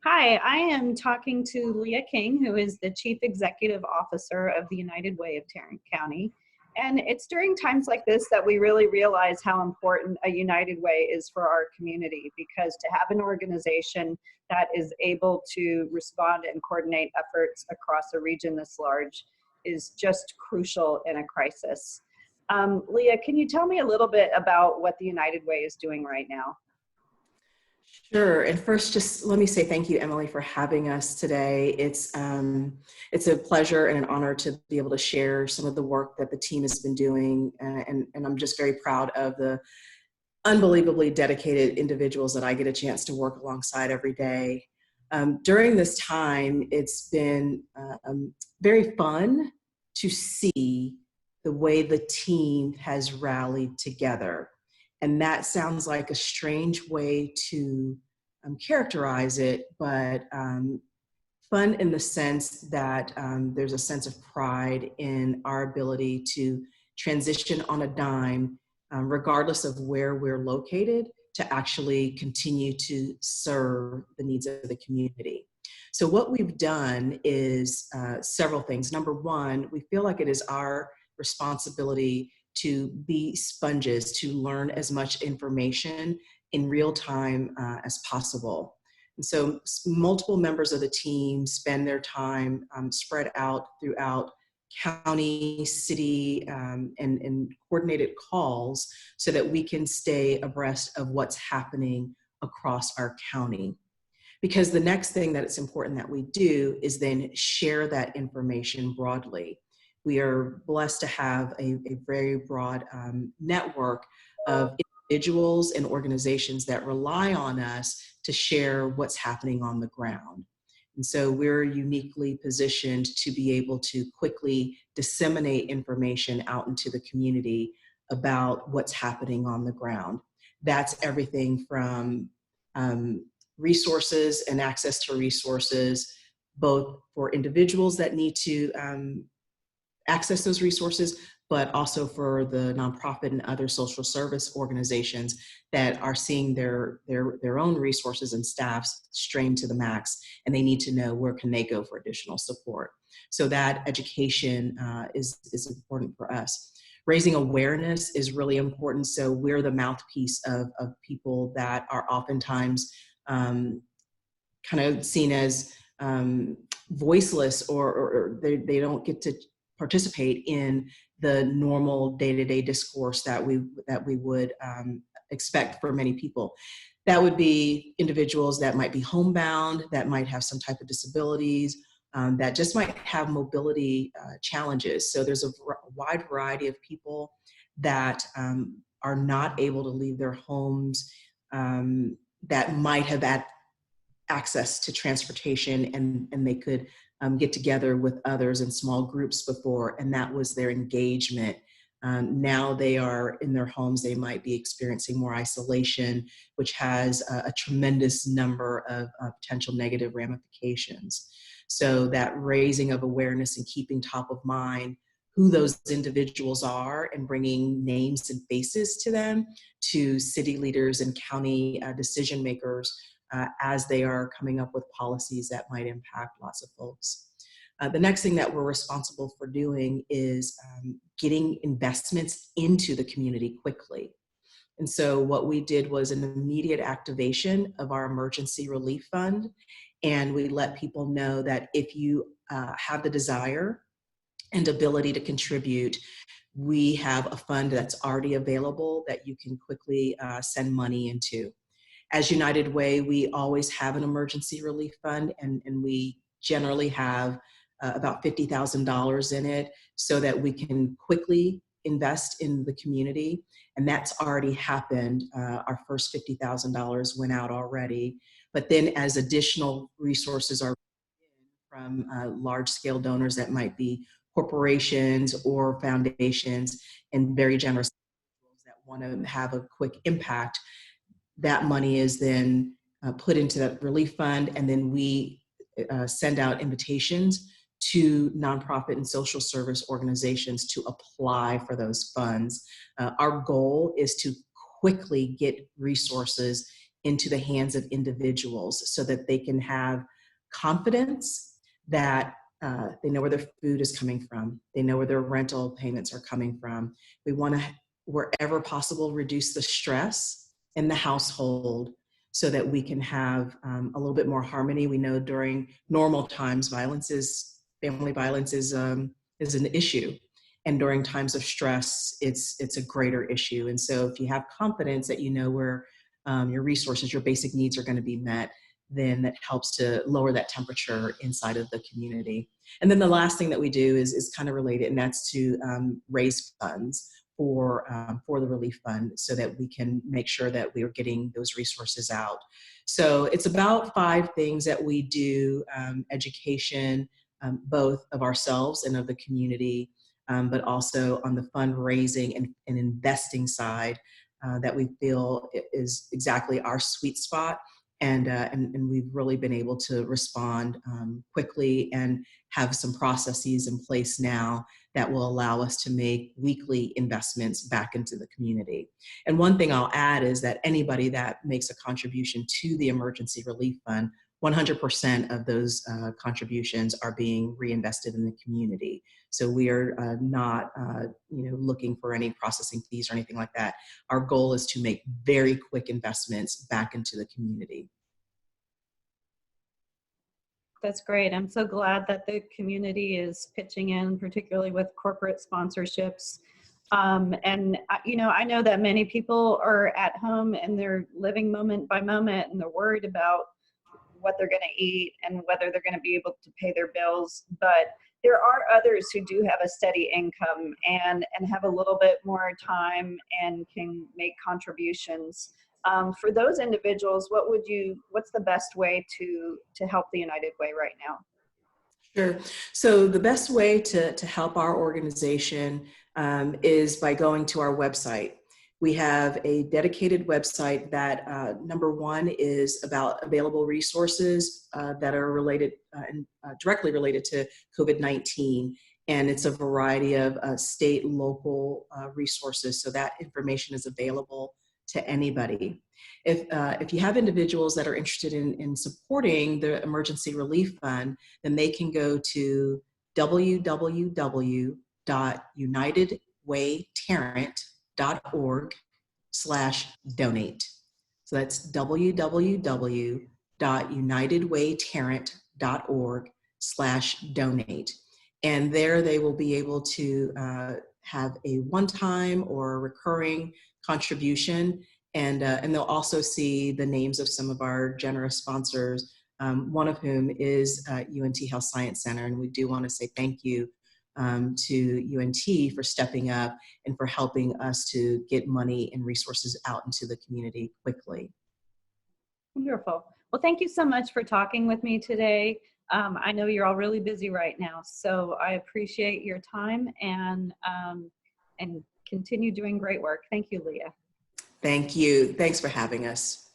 Hi, I am talking to Leah King, who is the Chief Executive Officer of the United Way of Tarrant County. And it's during times like this that we really realize how important a United Way is for our community, because to have an organization that is able to respond and coordinate efforts across a region this large is just crucial in a crisis. Leah, can you tell me a little bit about what the United Way is doing right now? Sure. And first, just let me say thank you, Emily, for having us today. It's a pleasure and an honor to be able to share some of the work that the team has been doing. And I'm just very proud of the unbelievably dedicated individuals that I get a chance to work alongside every day. During this time, it's been very fun to see the way the team has rallied together. And that sounds like a strange way to characterize it, but fun in the sense that there's a sense of pride in our ability to transition on a dime, regardless of where we're located, to actually continue to serve the needs of the community. So what we've done is several things. Number one, we feel like it is our responsibility to be sponges, to learn as much information in real time as possible. And so multiple members of the team spend their time spread out throughout county, city, and coordinated calls so that we can stay abreast of what's happening across our county. Because the next thing that it's important that we do is then share that information broadly. We are blessed to have a very broad network of individuals and organizations that rely on us to share what's happening on the ground. And so we're uniquely positioned to be able to quickly disseminate information out into the community about what's happening on the ground. That's everything from resources and access to resources, both for individuals that need to access those resources, but also for the nonprofit and other social service organizations that are seeing their own resources and staffs strained to the max, and they need to know where can they go for additional support. So that education is important for us. Raising awareness is really important. So we're the mouthpiece of people that are oftentimes kind of seen as voiceless, or they don't get to participate in the normal day-to-day discourse that we would expect for many people. That would be individuals that might be homebound, that might have some type of disabilities, that just might have mobility challenges. So there's a wide variety of people that are not able to leave their homes, that might have had access to transportation, and they could get together with others in small groups before, and that was their engagement. Now they are in their homes, they might be experiencing more isolation, which has a tremendous number of potential negative ramifications. So that raising of awareness and keeping top of mind who those individuals are and bringing names and faces to them, to city leaders and county decision makers as they are coming up with policies that might impact lots of folks. The next thing that we're responsible for doing is getting investments into the community quickly. And so what we did was an immediate activation of our emergency relief fund. And we let people know that if you have the desire and ability to contribute, we have a fund that's already available that you can quickly send money into. As United Way, we always have an emergency relief fund, and we generally have about $50,000 in it so that we can quickly invest in the community. And that's already happened. Our first $50,000 went out already. But then as additional resources are from large-scale donors that might be corporations or foundations and very generous individuals that want to have a quick impact, that money is then put into that relief fund, and then we send out invitations to nonprofit and social service organizations to apply for those funds. Our goal is to quickly get resources into the hands of individuals so that they can have confidence that they know where their food is coming from. They know where their rental payments are coming from. We want to, wherever possible, reduce the stress in the household so that we can have a little bit more harmony. We know during normal times, family violence is an issue. And during times of stress, it's a greater issue. And so if you have confidence that you know where your resources, your basic needs are going to be met, then that helps to lower that temperature inside of the community. And then the last thing that we do is kind of related, and that's to raise funds for the relief fund so that we can make sure that we are getting those resources out. So it's about 5 things that we do: education, both of ourselves and of the community, but also on the fundraising and investing side that we feel is exactly our sweet spot. And we've really been able to respond quickly and have some processes in place now that will allow us to make weekly investments back into the community. And one thing I'll add is that anybody that makes a contribution to the Emergency Relief Fund, 100% of those contributions are being reinvested in the community. So we are not looking for any processing fees or anything like that. Our goal is to make very quick investments back into the community. That's great. I'm so glad that the community is pitching in, particularly with corporate sponsorships. And I know that many people are at home and they're living moment by moment, and they're worried about what they're going to eat and whether they're going to be able to pay their bills. But there are others who do have a steady income and have a little bit more time and can make contributions. For those individuals, what's the best way to help the United Way right now? Sure. So the best way to help our organization is by going to our website. We have a dedicated website that, number one, is about available resources that are related and directly related to COVID-19. And it's a variety of state, local resources. So that information is available to anybody. If you have individuals that are interested in supporting the Emergency Relief Fund, then they can go to www.unitedwaytarrant.org/donate. So that's www.unitedwaytarrant.org/donate. And there they will be able to have a one-time or recurring contribution. And they'll also see the names of some of our generous sponsors, one of whom is UNT Health Science Center. And we do want to say thank you to UNT for stepping up and for helping us to get money and resources out into the community quickly. Wonderful. Well, thank you so much for talking with me today. I know you're all really busy right now, so I appreciate your time and continue doing great work. Thank you, Leah. Thank you. Thanks for having us.